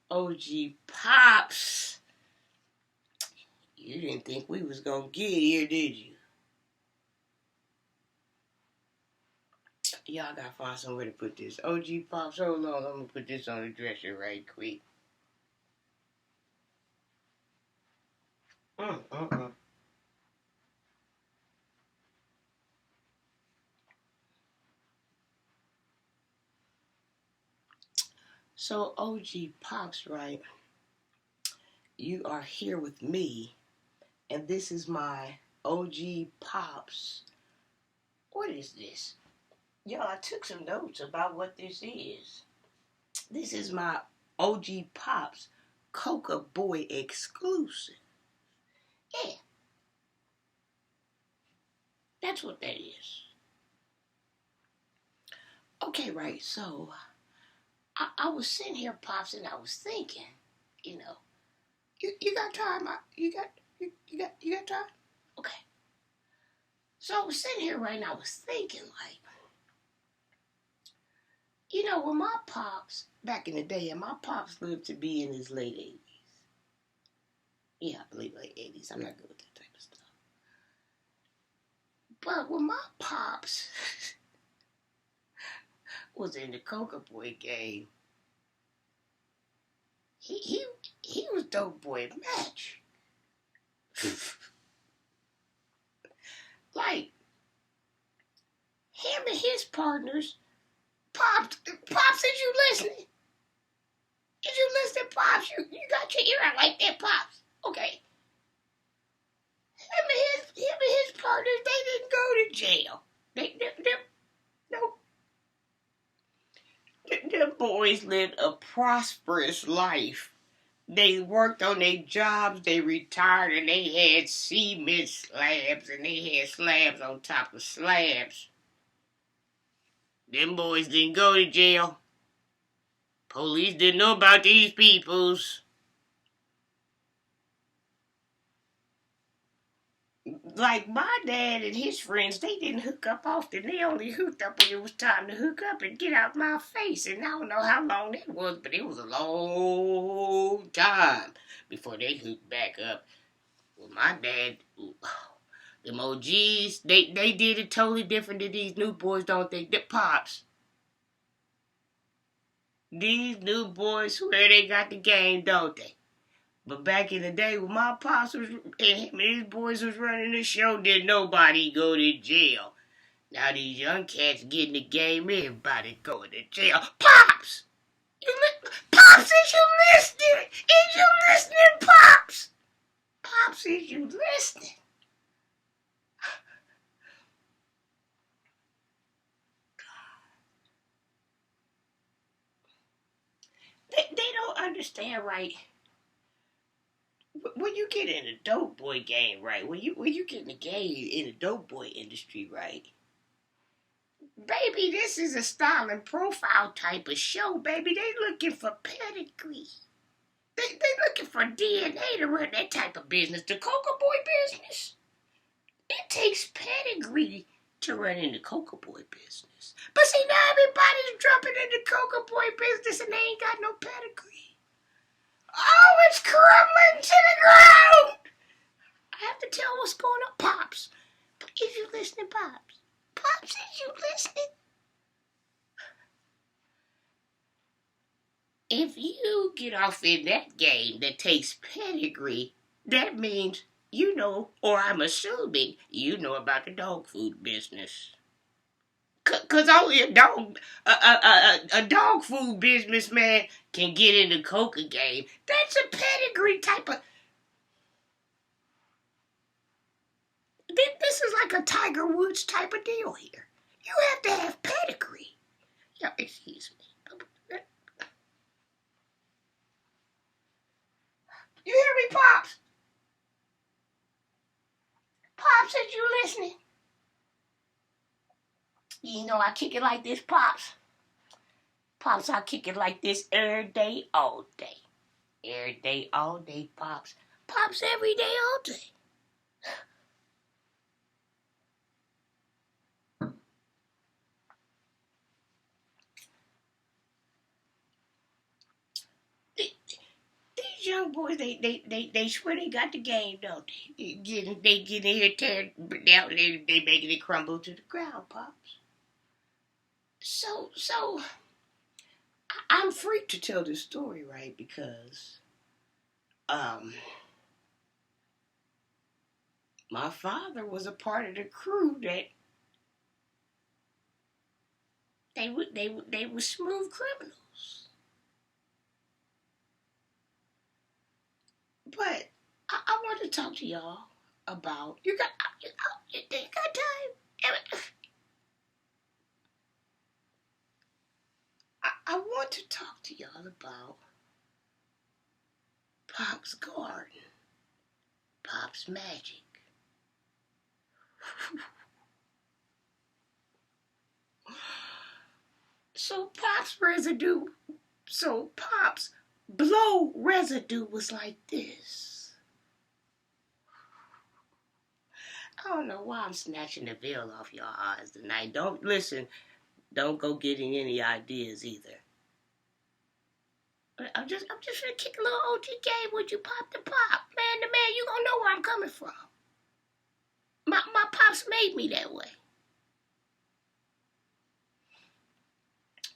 OG Pops. You didn't think we was gonna get here, did you? Y'all gotta find somewhere to put this. OG Pops, hold on. I'm gonna put this on the dresser right quick. Mm, mm, mm. So, OG Pops, right? You are here with me, and this is my OG Pops. What is this? Y'all, I took some notes about what this is. This is my OG Pops Coca Boy exclusive. Yeah, that's what that is. Okay, right. So I was sitting here, Pops, and I was thinking, you know, you got time? You got time? Okay. So I was sitting here, right, and I was thinking, like, when my pops back in the day, and my pops lived to be in his late 80s. Yeah, I believe late 80s. I'm not good with that type of stuff. But when my pops was in the Coca Boy game, he he he was dope boy match. Like him and his partners, Pops, is you listening? Is you listening, Pops? You got your ear out like that, Pops. Okay. Him and his partners, they didn't go to jail. No. Them boys lived a prosperous life. They worked on their jobs, they retired, and they had cement slabs, and they had slabs on top of slabs. Them boys didn't go to jail. Police didn't know about these peoples. Like my dad and his friends, they didn't hook up often. They only hooked up when it was time to hook up and get out my face. And I don't know how long that was, but it was a long time before they hooked back up. Well, my dad, them OGs, they did it totally different than these new boys, don't they? The Pops. These new boys swear they got the game, don't they? But back in the day when my pops was and him and his boys was running the show, did nobody go to jail. Now these young cats getting the game, everybody going to jail. Pops! Pops, is you listening? Is you listening, Pops? Pops, is you listening? They don't understand, right? When you get in the dope boy game, right? When you get in the game in the dope boy industry, right? Baby, this is a style and profile type of show, baby. They looking for pedigree. They looking for DNA to run that type of business. The Coca Boy business. It takes pedigree to run in the Coca Boy business. But see, now everybody's jumping in the Coca Boy business and they ain't got no pedigree. Oh, it's crumbling to the ground. I have to tell what's going on, Pops. Is you listening, Pops? Pops, is you listening? If you get off in that game that takes pedigree, that means you know, or I'm assuming you know about the dog food business. Cause only a dog food businessman can get in the coca game. That's a pedigree type of. This is like a Tiger Woods type of deal here. You have to have pedigree. Yeah, excuse me. You hear me, Pops? Pops, is you listening? You know I kick it like this, Pops. Pops, I kick it like this every day, all day. Every day, all day, Pops. Pops, every day, all day. these young boys, they swear they got the game, don't they? They get in here, tear it down, they making it crumble to the ground, Pops. So, I'm free to tell this story, right? Because, my father was a part of the crew that they were smooth criminals. But I want to talk to y'all about you got time. I want to talk to y'all about Pop's garden, Pop's magic. So Pop's blow residue was like this. I don't know why I'm snatching the veil off your eyes tonight. Don't go getting any ideas either. But I'm just gonna kick a little OG game with you, Pop to Pop. Man to man, you gonna know where I'm coming from. My pops made me that way.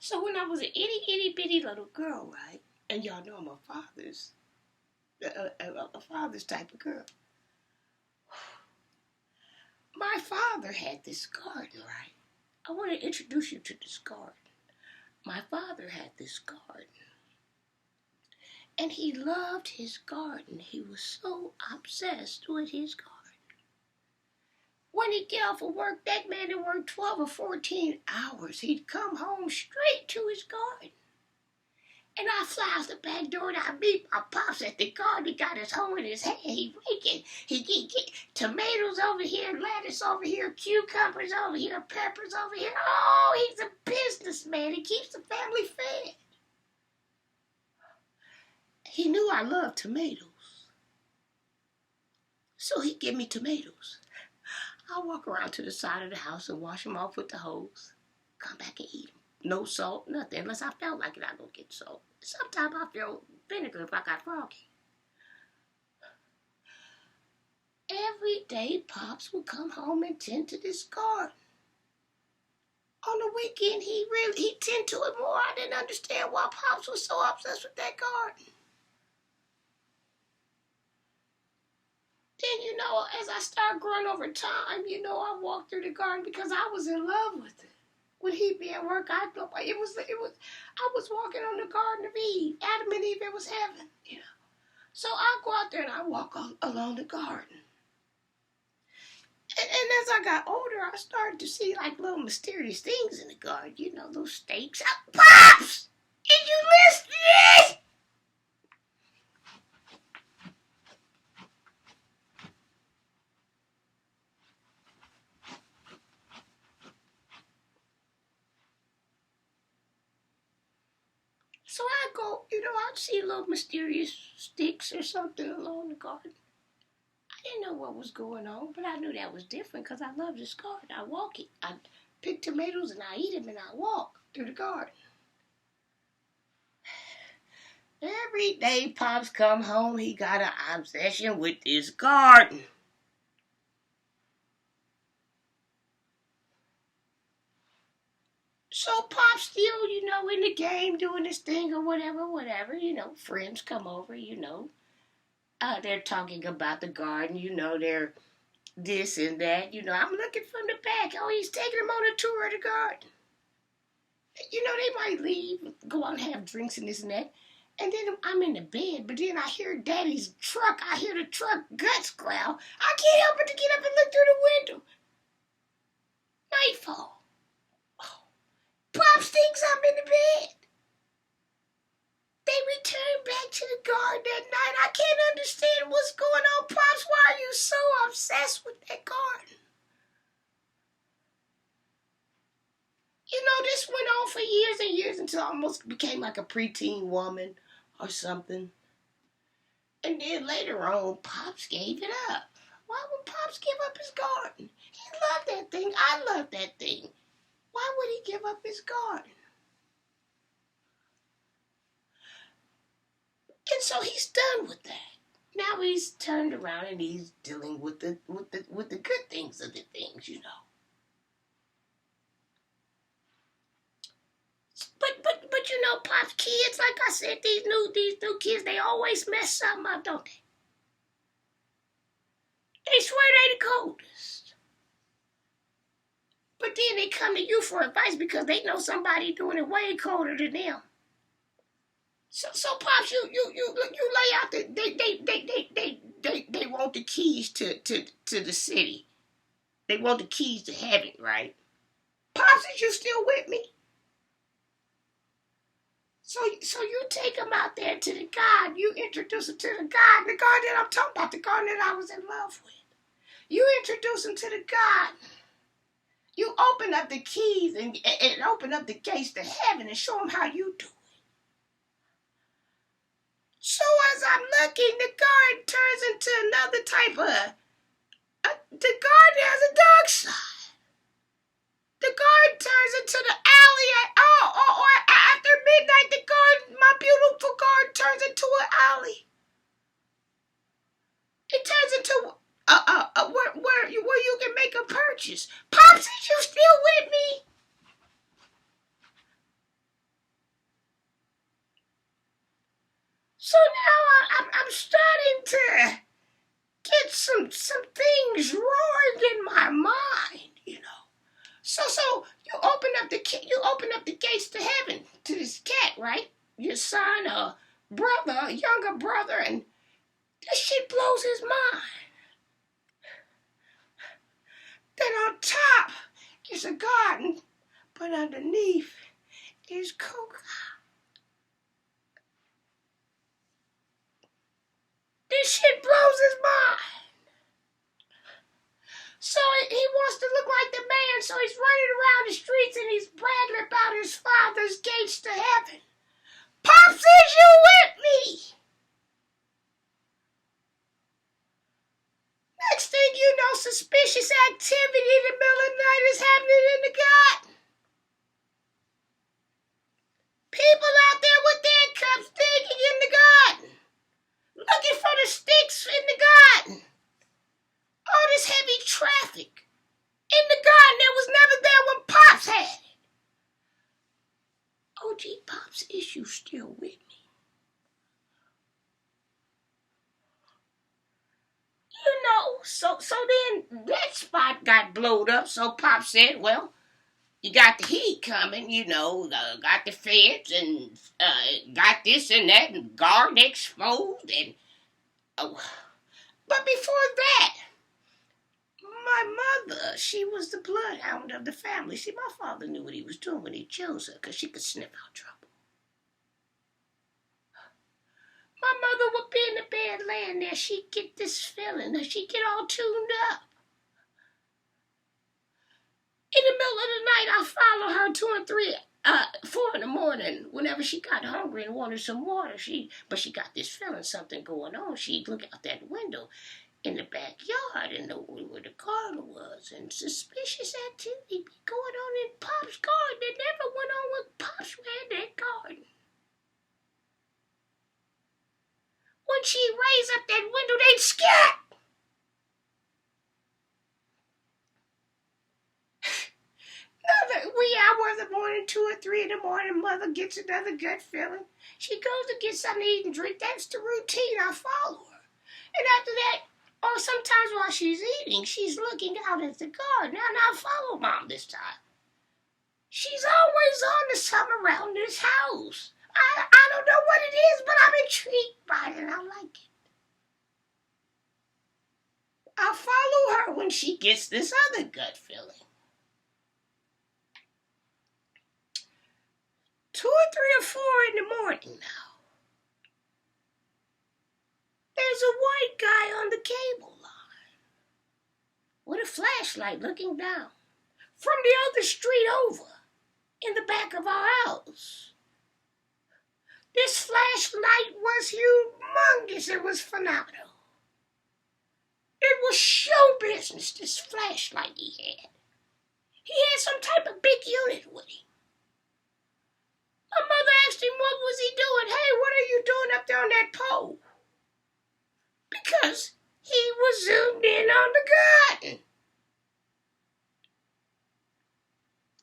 So when I was an itty bitty little girl, right? And y'all know I'm a father's type of girl. My father had this garden, right? I want to introduce you to this garden. My father had this garden. And he loved his garden. He was so obsessed with his garden. When he'd get off of work, that man had worked 12 or 14 hours. He'd come home straight to his garden. And I fly out the back door and I meet my pops at the garden. He got his hoe in his hand. He raking. He get tomatoes over here, lettuce over here, cucumbers over here, peppers over here. Oh, he's a businessman. He keeps the family fed. He knew I loved tomatoes. So he'd give me tomatoes. I'll walk around to the side of the house and wash them off with the hose. Come back and eat them. No salt, nothing. Unless I felt like it, I don't get salt. Sometimes I feel vinegar if I got froggy. Every day, Pops would come home and tend to this garden. On the weekend, he tend to it more. I didn't understand why Pops was so obsessed with that garden. Then, as I started growing over time, I walked through the garden because I was in love with it. When he'd be at work, I was walking on the Garden of Eve. Adam and Eve, it was heaven, So I go out there and I walk along the garden. And as I got older, I started to see like little mysterious things in the garden. Those stakes. Pops! Did you listen? So I go, I'd see little mysterious sticks or something along the garden. I didn't know what was going on, but I knew that was different because I love this garden. I walk it. I pick tomatoes and I eat them and I walk through the garden. Every day Pops come home, he got an obsession with this garden. So Pop's still, in the game doing this thing or whatever. Friends come over, they're talking about the garden, they're this and that. I'm looking from the back. Oh, he's taking them on a tour of the garden. They might leave, go out and have drinks and this and that. And then I'm in the bed, but then I hear Daddy's truck. I hear the truck guts growl. I can't help but to get up and look through the window. Nightfall. Oh, Pops thinks I'm in the bed. They return back to the garden that night. I can't understand what's going on. Pops, why are you so obsessed with that garden? This went on for years and years until I almost became like a preteen woman or something. And then later on, Pops gave it up. Why would Pops give up his garden? He loved that thing. I love that thing. Why would he give up his garden? And So he's done with that. Now he's turned around and he's dealing with the good things of the things, you know. But you know, Pop's kids, like I said, these new kids, they always mess something up, don't they? They swear they the coldest. But then they come to you for advice because they know somebody doing it way colder than them. So Pops, you lay out the they want the keys to the city. They want the keys to heaven, right? Pops, is you still with me? So you take them out there to the God. You introduce them to the God that I'm talking about, the God that I was in love with. You introduce them to the God. You open up the keys and open up the gates to heaven and show them how you do it. So as I'm looking, the garden turns into another type of... the garden has a dark side. The garden turns into the alley or after midnight, the garden, my beautiful garden turns into an alley. It turns into where you can make a purchase. Pops, is you still with me? So now I'm starting to get some things roaring in my mind, you know. So you open up the gates to heaven to this cat, right? Your son, a brother, a younger brother, and this shit blows his mind. Then on top is a garden, but underneath is coca. This shit blows his mind. So he wants to look like the man, so he's running around the streets and he's bragging about his father's gates to heaven. Pops, is you with me? Next thing you know, suspicious activity in the middle of the night is happening in the garden. People out there with their cups digging in the garden, looking for the sticks in the garden. All this heavy traffic in the garden that was never there when Pops had it. OG Pops, is you still with me? You know, so then that spot got blowed up, so Pop said, well, you got the heat coming, you know, got the feds and got this and that and garden exposed and... But before that, my mother, she was the bloodhound of the family. See, my father knew what he was doing when he chose her because she could sniff out trouble. My mother would be in the bed laying there. She'd get this feeling. She'd get all tuned up. In the middle of the night, I follow her 2 and 3, 4 in the morning. Whenever she got hungry and wanted some water, but she got this feeling something going on. She'd look out that window in the backyard and know where the garden was, and suspicious activity be going on in Pop's garden that never went on when Pops ran that garden. When she raised up that window, they'd scat. Another wee hour of the morning, 2 or 3 in the morning, mother gets another gut feeling. She goes to get something to eat and drink. That's the routine. I follow her. And after that, or sometimes while she's eating, she's looking out at the garden. And I follow Mom this time. She's always on to something around this house. I don't know what it is, but I'm intrigued by it and I like it. I follow her when she gets this other gut feeling. 2 or 3 or 4 in the morning now. There's a white guy on the cable line with a flashlight looking down from the other street over in the back of our house. This flashlight was humongous. It was phenomenal. It was show business, this flashlight he had. He had some type of big unit with him. My mother asked him what was he doing. Hey, what are you doing up there on that pole because he was zoomed in on the garden.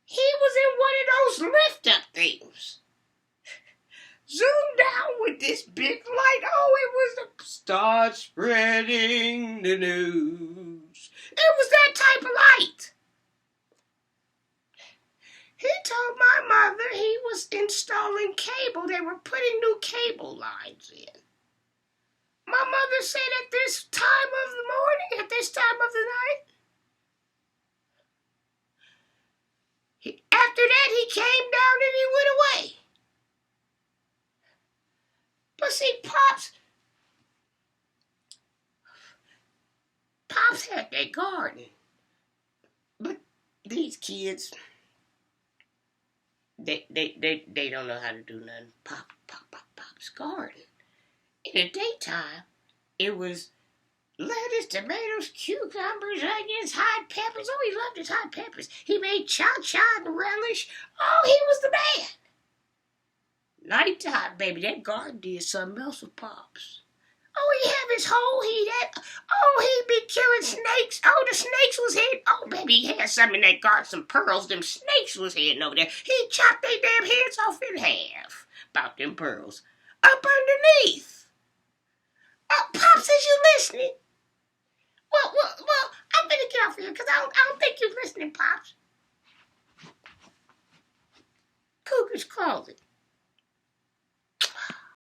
He was in one of those lift-up things. Zoomed down with this big light. Oh, it was the start spreading the news. It was that type of light. He told my mother he was installing cable. They were putting new cable lines in. My mother said at this time of the morning, at this time of the night, after that he came down and he went away. But see, Pops had that garden. But these kids, they don't know how to do nothing. Pop's garden. In the daytime, it was lettuce, tomatoes, cucumbers, onions, hot peppers. Oh, he loved his hot peppers. He made cha-cha and relish. Oh, he was the man. Nighttime, baby, that garden did something else with Pops. Oh, he'd have his hole. He'd be killing snakes. Oh, the snakes was hitting. Oh, baby, he had some in that garden, some pearls. Them snakes was hitting over there. He chopped their damn heads off in half. About them pearls. Up underneath. Oh, Pops, is you listening? Well, I'm gonna get off here because I don't think you're listening, Pops. Cougar's closet.